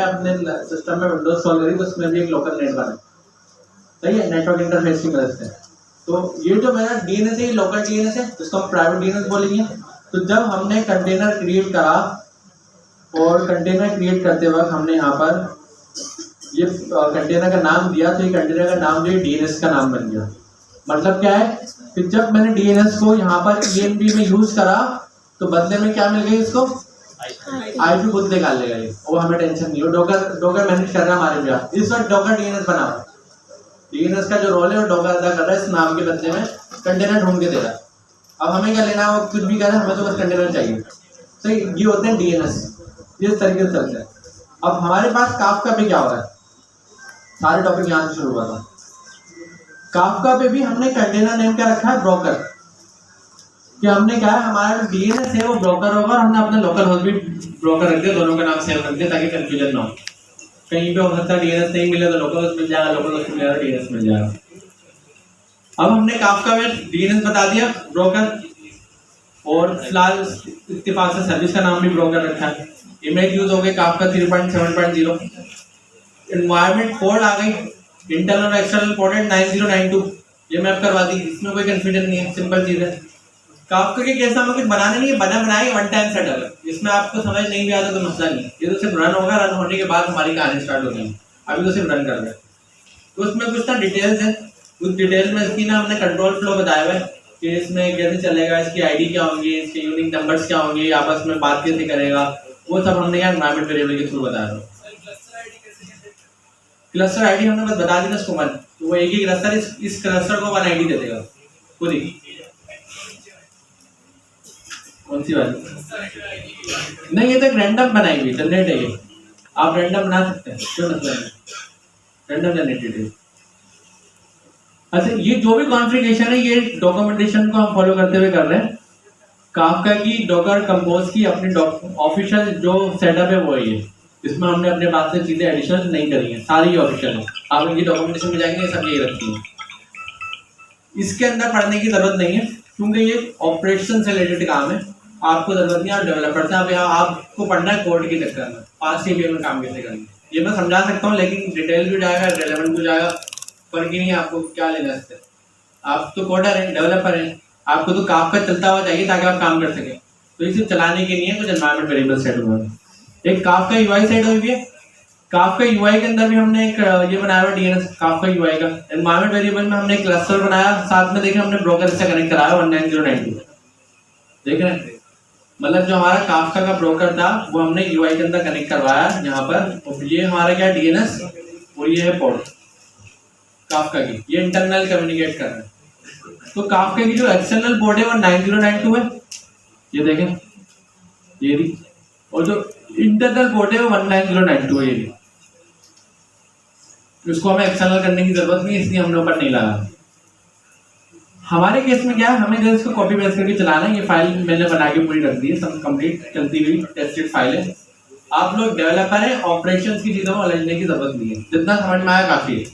हमने अपने सिस्टम में विंडोज सॉल्व करी तो उसमें भी एक लोकल नेट बना, सही है, नेटवर्क इंटरफेस की मदद से। तो ये जो मेरा डीएनएस है, लोकल डीएनएस है, जिसको हम प्राइवेट डीएनएस बोलेंगे। तो जब हमने कंटेनर क्रिएट करा और कंटेनर क्रिएट करते वक्त हमने यहाँ पर ये कंटेनर का नाम दिया, तो ये कंटेनर का नाम जो है डीएनएस का नाम बन गया। मतलब क्या है कि जब मैंने डीएनएस को यहाँ पर ईएनवी में यूज करा तो बदले में क्या मिल गई इसको, आईपी खुद निकाल लेगा ये, वो हमें टेंशन नहीं हो। डॉकर मैनेज कर रहा है हमारे बिहार। इस वक्त डॉकर डीएनएस बना हुआ, डीएनएस का जो रोल है वो डॉकर अदा कर रहा है, इस नाम के बदले में कंटेनर ढूंढ के दे रहा है। अब हमें क्या लेना है, वो कुछ भी करे, हमें तो बस कंटेनर चाहिए। तो ये होते हैं डीएनएस, इस तरीके से चलते हैं। अब हमारे पास काफका पे क्या हो रहा है, सारे टॉपिक यहाँ से शुरू हुआ था। काफका पे भी हमने कंटेनर नेम क्या रखा है, ब्रोकर। कि हमने क्या है, हमारा जो डीएनएस है वो ब्रोकर होगा और हमने अपना लोकल होस्ट भी ब्रोकर रख दिया, दोनों का नाम सेव रख दिया ताकि कंफ्यूजन ना हो। कहीं पे हो सकता है डीएनएस नहीं मिले तो लोकल होस्ट मिल जाएगा, लोकल होस्ट मिलेगा तो डीएनएस मिल जाएगा। अब हमने काफका में डीएनएस बता दिया ब्रोकर, और फिलहाल इत्तेफाक से सर्विस का नाम भी ब्रोकर रखा है। इमेज यूज हो गए काफका 3.7.0। एनवायरनमेंट कोड आ गई, इंटरनल और एक्सटर्नल पोर्ट 9092, ये मैप करवा दी, इसमें कोई कंफ्यूजन नहीं है, सिंपल चीज है। काफका के केस में हमें कुछ बनाने नहीं है, बनाए वन टाइम सेटअप है, इसमें आपको समझ नहीं भी आता तो मसला नहीं, ये तो सिर्फ रन होगा, रन होने के बाद हमारी कहानी स्टार्ट हो गई। अभी तो सिर्फ रन कर रहे हैं। तो उसमें कुछ ना डिटेल्स है, उस डिटेल्स में इसकी ना हमने कंट्रोल फ्लो बताया हुआ है कि इसमें कैसे चलेगा, इसकी आईडी क्या होंगी, इसके यूनिक नंबर्स क्या होंगे, आपस में बात कैसे करेगा, वो सब हमने यहाँ एनवायरनमेंट वेरिएबल के थ्रू बताया था। क्लस्टर आईडी हमने बस बता दी ना इसको 1, तो वो एक ही क्लस्टर, इस क्लस्टर को 1 आईडी दे देगा खुद ही। कौन सी वाली? नहीं, ये तो रैंडम बनाई हुई जनरेट है, ये आप रैंडम बना सकते हैं, क्यों मसला है, रैंडम जनरेटेड है। अच्छा, ये जो भी कॉन्फ़िगरेशन है ये डॉक्यूमेंटेशन को हम फॉलो करते हुए कर रहे हैं। काफका की डॉकर कंपोज की अपनी ऑफिशियल जो सेटअप है वो है ये, इसमें हमने अपने पास से चीजें एडिशनल नहीं करी हैं, सारी ऑफिशियल है। आप इनकी डॉक्यूमेंटेशन में जाएंगे सब यही रखती हैं, इसके अंदर पढ़ने की जरूरत नहीं है क्योंकि ये ऑपरेशन से रिलेटेड काम है, आपको जरूरत नहीं, आप डेवलपर से आपको पढ़ना है कोड के चक्कर में, 5 सीपीयू में काम कैसे करेंगे ये मैं समझा सकता हूँ, लेकिन डिटेल भी जाएगा, रेलेवेंट भी जाएगा, फर्क ही नहीं है, आपको क्या लेना है इससे। आप तो कोडर हैं, डेवलपर हैं, आपको तो काफका चलता हुआ चाहिए ताकि आप काम कर सकें। तो इसे चलाने के लिए कुछ एनवायरनमेंट वेरिएबल सेट हुआ है, एक काफका यूआई सेट हुई है। काफका यूआई के अंदर भी हमने एक ये बनाया हुआ डीएनएस काफका यूआई का। एनवायरनमेंट वेरिएबल में हमने एक क्लस्टर बनाया, साथ में देखें हमने ब्रोकर से कनेक्ट कराया 19092, देख रहे हैं, मतलब जो हमारा काफका का ब्रोकर था वो हमने यूआई के अंदर कनेक्ट करवाया यहाँ पर। ये हमारा क्या डीएनएस और ये है पोर्ट काफका की, ये इंटरनल कम्युनिकेट कर रहे हैं। तो काफका की जो एक्सटर्नल पोर्ट है वो 9092 है, ये देखें ये भी, और जो इंटरनल पोर्ट है वो 19092 है, ये भी। इसको हमें एक्सटर्नल करने की जरूरत नहीं, इसलिए हमने ऊपर नहीं लगा। हमारे केस में क्या है, हमें जो इसको कॉपी पेस्ट करके चलाना है। ये फाइल मैंने बना के पूरी रख दी है, सब कंप्लीट चलती हुई टेस्टेड फाइल है। आप लोग डेवलपर हैं, ऑपरेशंस की चीज़ों को समझने की जरूरत नहीं है, जितना समझ में आया काफ़ी है,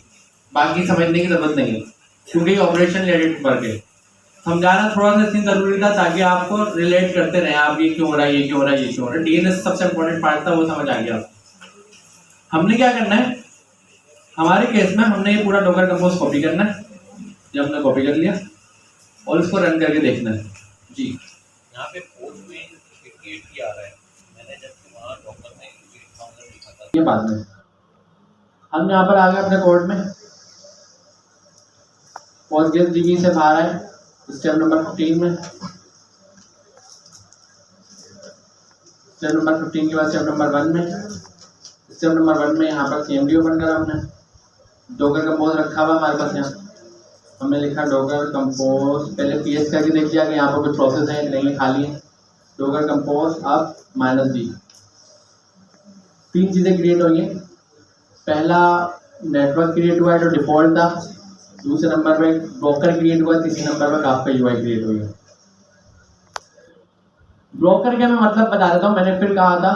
बाकी समझने की जरूरत नहीं है क्योंकि ऑपरेशन रिलेटेड वर्क है। समझाना थोड़ा सा इसलिए जरूरी था ताकि आपको रिलेट करते रहे, आप ये क्यों हो रहा है, ये क्यों हो रहा है, ये क्यों हो रहा है। डीएनएस सबसे इंपॉर्टेंट पार्ट था, वो समझ आ गया। हमने क्या करना है, हमारे केस में हमने ये पूरा डॉकर कंपोज कॉपी करना है, ये हमने कॉपी कर लिया और इसको रन करके देखना है जी। यहाँ पे कोड में 88 की आ रहा है, मैंने जब वहाँ डॉकर में 8000 लिखा था, ये बात में हम यहाँ पर आ गए अपने कोड में, PostgreSDB से बाहर आए स्टेप नंबर 15 में, स्टेप नंबर 15 के बाद स्टेप नंबर 1 में, स्टेप नंबर 1 में यहाँ पर CMD ओपन करा हमने, डॉकर कंपोज रखा हुआ हमारे पास। यहाँ हमने लिखा डॉकर कंपोज, पहले PS करके देख लिया कि यहाँ पर कुछ प्रोसेस है नहीं है, खाली है। डॉकर कंपोज अब -D, 3 चीज़ें क्रिएट हुई हैं। पहला नेटवर्क क्रिएट हुआ है जो डिफॉल्ट था, दूसरे नंबर पे ब्रोकर क्रिएट हुआ, तीसरे नंबर पे काफका यूआई क्रिएट हुई है। ब्रोकर के मैं मतलब बता देता हूँ, मैंने फिर कहा था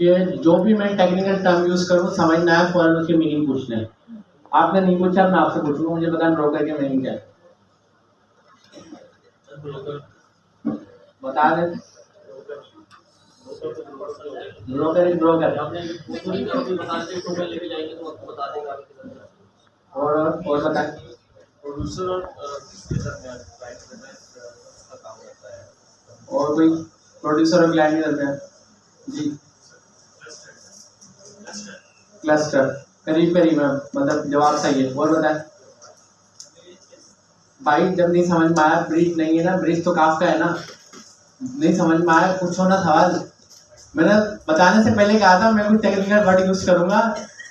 कि जो भी मैं टेक्निकल टर्म यूज करूँ समझ ना आए फौरन उसके मीनिंग पूछने हैं। आपने नहीं पूछा, मैं आपसे पूछूंगा, मुझे पता है ब्रोकर के मीनिंग क्या है, बता दें। Broker is broker. और बताएं। प्रोड्यूसर और क्लाइंट का काम रहता है। और कोई प्रोड्यूसर और क्लाइंट के दरमियान जी क्लस्टर करीब करीब है, मतलब जवाब सही है। और बताएं भाई, जब नहीं समझ में आया, ब्रीज नहीं है ना, ब्रीज तो काफ का है ना, नहीं समझ में आया पूछो ना सवाल। मैंने बताने से पहले कहा था मैं कोई टेक्निकल वर्ड यूज करूंगा,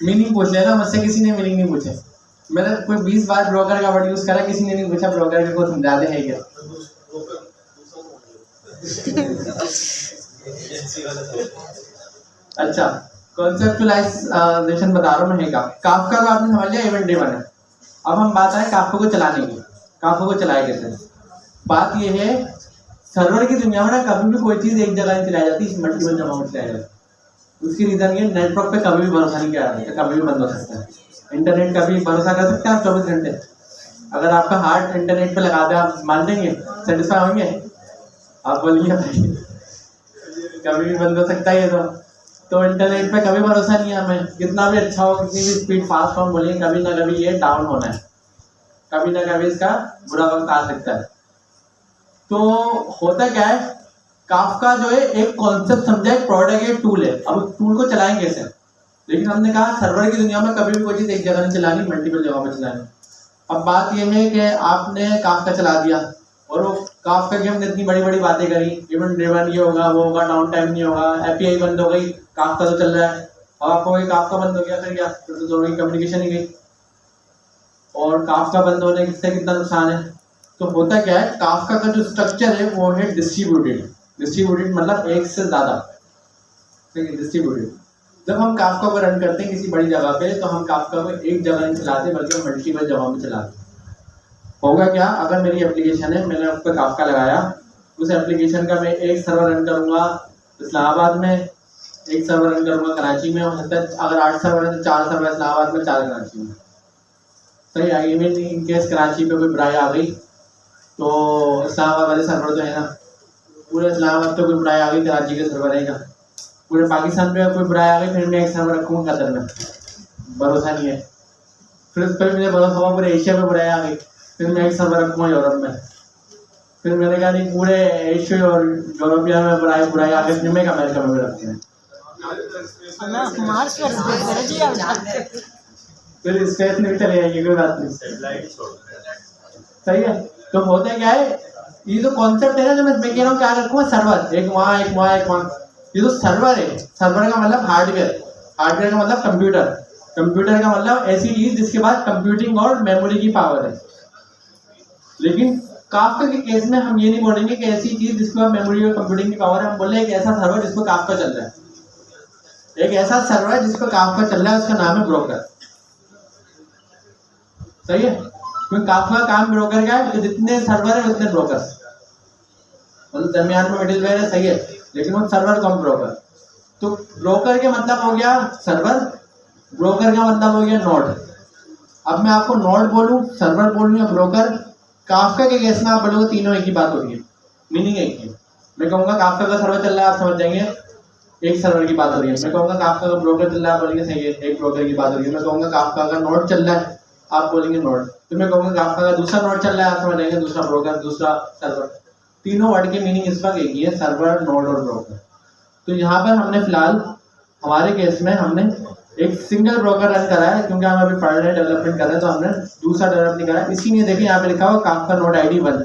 मीनिंग पूछ लेना मुझसे, किसी ने मीनिंग नहीं पूछे। मैंने कोई 20 बार ब्रोकर का वर्ड यूज करा, किसी ने नहीं पूछा ब्रोकर को समझा दे है क्या। अच्छा, कॉन्सेप्चुअलाइजेशन बता रहा हूँ मैं। काफका को आपने समझ लिया, इवेंट ड्रिवन है। अब हम बात आए काफका को चलाने की, काफका को चलाए कैसे। बात ये है, सर्वर की दुनिया में ना कभी भी कोई चीज एक जगह नहीं चलाई जाती, मल्टीपल जगहों में चलाई जाती। उसकी रीजन ये, नेटवर्क पे कभी भी भरोसा नहीं किया जाता, कभी भी बंद हो सकता है। इंटरनेट का भी भरोसा कर सकते हैं आप 24 घंटे। अगर आपका हार्ट इंटरनेट पे लगा दे, आप मान देंगे, सेटिस्फाई होंगे? आप बोलिए भाई, कभी भी बंद हो सकता है ये तो इंटरनेट पे कभी भरोसा नहीं है हमें, कितना भी अच्छा हो, कितनी भी स्पीड फास्ट हो, बोलिए कभी ना कभी ये डाउन होना है, कभी ना कभी इसका बुरा वक्त आ सकता है। तो होता क्या है, काफका जो है एक कॉन्सेप्ट समझा, एक प्रोडक्ट है, टूल है। अब टूल को चलाएंगे कैसे, लेकिन हमने कहा सर्वर की दुनिया में कभी भी कोई चीज एक जगह नहीं चलानी, मल्टीपल जगह पर चलानी। अब बात यह है कि आपने काफका चला दिया और वो काफका की हमने इतनी बड़ी बड़ी बातें करी, इवेंट ड्रिवन ये होगा, वो होगा, डाउन टाइम नहीं होगा, एपीआई बंद हो गई, काफका तो चल रहा है। और आपको काफका बंद हो गया, फिर क्या, फिर तो दोनों की कम्युनिकेशन ही गई। और काफका बंद होने से कितना नुकसान है। तो होता क्या है, काफका का जो स्ट्रक्चर है वो है डिस्ट्रीब्यूटेड। डिस्ट्रीब्यूटेड मतलब एक से ज्यादा, ठीक है, डिस्ट्रीब्यूटेड। जब हम काफका को रन करते हैं किसी बड़ी जगह पे, तो हम काफका को एक जगह नहीं चलाते, बल्कि हम मल्टीपल जगहों में चलाते हैं। होगा क्या, अगर मेरी एप्लीकेशन है, मैंने उस पर काफका लगाया, उस एप्लीकेशन का मैं एक सर्वर रन करूंगा इस्लामाबाद में, एक सर्वर रन करूंगा कराची में, हो सकता है अगर 8 सर्वर है तो 4 सर्वर इस्लामाबाद में, 4 कराची में। सही I mean in case Karachi पे कोई बुराई आ गई तो इस्लामाबाद वाले सर्वर जो है ना, पूरे इस्लामाबाद पे कोई बुराई आ गई, कराची के सर्वर रहेगा। पूरे पाकिस्तान पे कोई बुराई आ गई, फिर मैं एक सर्वर रखूँगा कतर में, भरोसा नहीं है। फिर उस पर मुझे भरोसा हुआ पूरे एशिया में बुराई आ गई, फिर मैं एक सर्वर रखूँगा यूरोप में। फिर मैंने कहा नहीं, पूरे एशिया और यूरोपिया में बुराई आ गई, फिर मैं अमेरिका में भी रखते हैं। फिर स्पेस में भी चले जाएंगे, कोई बात नहीं, सही है। तो होता क्या है, ये जो कॉन्सेप्ट है ना, जो मैं कह रहा हूँ क्या रखूँगा, सर्वर एक वहाँ एक वहाँ एक वहाँ। ये जो सर्वर है, सर्वर का मतलब हार्डवेयर, हार्डवेयर का मतलब कंप्यूटर, कंप्यूटर का मतलब ऐसी चीज जिसके पास कंप्यूटिंग और मेमोरी की पावर है। लेकिन काफका के केस में हम ये नहीं बोलेंगे कि ऐसी चीज जिसके पास मेमोरी और कंप्यूटिंग की पावर है, हम बोले एक ऐसा सर्वर जिसको काफका चल रहा है, एक ऐसा सर्वर जिसको काफका चल रहा है, उसका नाम है ब्रोकर। सही है, क्योंकि काफका काम ब्रोकर का है, जितने सर्वर है उतने ब्रोकर, मतलब दरमियान में मिडिलवेयर है, सही है, लेकिन वो सर्वर कम ब्रोकर। तो ब्रोकर के मतलब हो गया सर्वर, ब्रोकर का मतलब हो गया नोड। अब मैं आपको नोड बोलूं, सर्वर बोलूं या ब्रोकर, काफका के केस में आप बोलोगे तीनों एक ही बात हो रही है, मीनिंग एक ही है। मैं कहूँगा काफका का सर्वर चल रहा है, आप समझ जाएंगे एक सर्वर की बात हो रही है। मैं कहूँगा काफका का ब्रोकर चल रहा है, आप बोलेंगे सही है, एक ब्रोकर की बात हो रही है। मैं कहूँगा काफका का नोड चल रहा है, आप बोलेंगे नोड। फिर मैं कहूँगा काफका का दूसरा नोड चल रहा है, आप समझ जाएंगे दूसरा ब्रोकर, दूसरा सर्वर। तीनों वर्ड की मीनिंग इस वक्त एक ही है, सर्वर, नोड और ब्रोकर। तो यहाँ पर हमने फिलहाल हमारे केस में हमने एक सिंगल ब्रोकर रन करा है, क्योंकि हम अभी पढ़ रहे हैं, डेवलपमेंट कर रहे हैं, तो हमने दूसरा डेवलप नहीं करा है। इसीलिए देखिए यहाँ पे लिखा हुआ काफका नोड आईडी 1,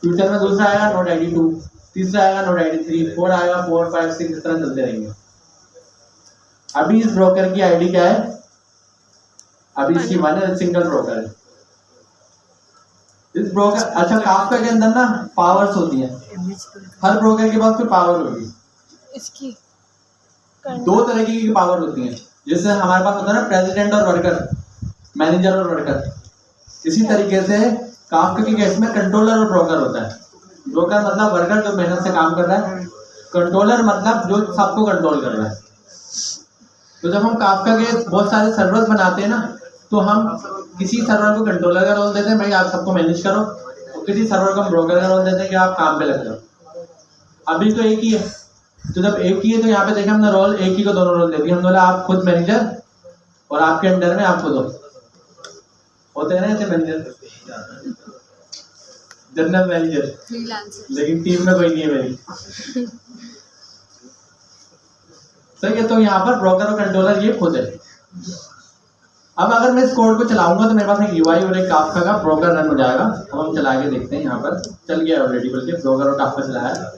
फ्यूचर में दूसरा आएगा नोड आईडी 2, तीसरा आएगा नोड आईडी 3, 4 आएगा, 4, 5, 6 इस तरह चलते रहेंगे। अभी इस ब्रोकर की आईडी क्या है, अभी इसकी 1 है, सिंगल ब्रोकर है इस ब्रोकर। अच्छा, काफका के अंदर ना पावर्स होती हैं, हर ब्रोकर के पास कोई पावर होगी। इसकी 2 तरह की पावर होती हैं, जैसे हमारे पास होता है ना प्रेसिडेंट और वर्कर, मैनेजर और वर्कर। इसी तरीके से काफका के केस में कंट्रोलर और ब्रोकर होता है। ब्रोकर मतलब वर्कर जो मेहनत से काम कर रहा है, कंट्रोलर मतलब जो सबको कंट्रोल कर रहा है। तो जब हम काफका के बहुत सारे सर्वर्स बनाते हैं ना, तो हम किसी सर्वर को कंट्रोलर का रोल देते हैं, भाई आप सबको मैनेज करो, और किसी सर्वर को हम ब्रोकर का रोल देते हैं कि आप काम पे लग जाओ। अभी तो एक ही है, तो जब एक ही है तो यहाँ पे देखा हमने रोल, एक ही को दोनों रोल दे दिए। हमने बोला आप खुद मैनेजर और आपके अंडर में आप खुद होते हैं ना ऐसे मैनेजर, जनरल मैनेजर, लेकिन टीम में कोई नहीं है मेरी। सही है, तो यहाँ पर ब्रोकर और कंट्रोलर ये खुद है। अब अगर मैं इस कोड को चलाऊंगा तो मेरे पास एक यूआई और एक काफका का ब्रोकर रन हो जाएगा। अब हम चला के देखते हैं, यहाँ पर चल गया ऑलरेडी, बल्कि ब्रोकर और काफका चलाया।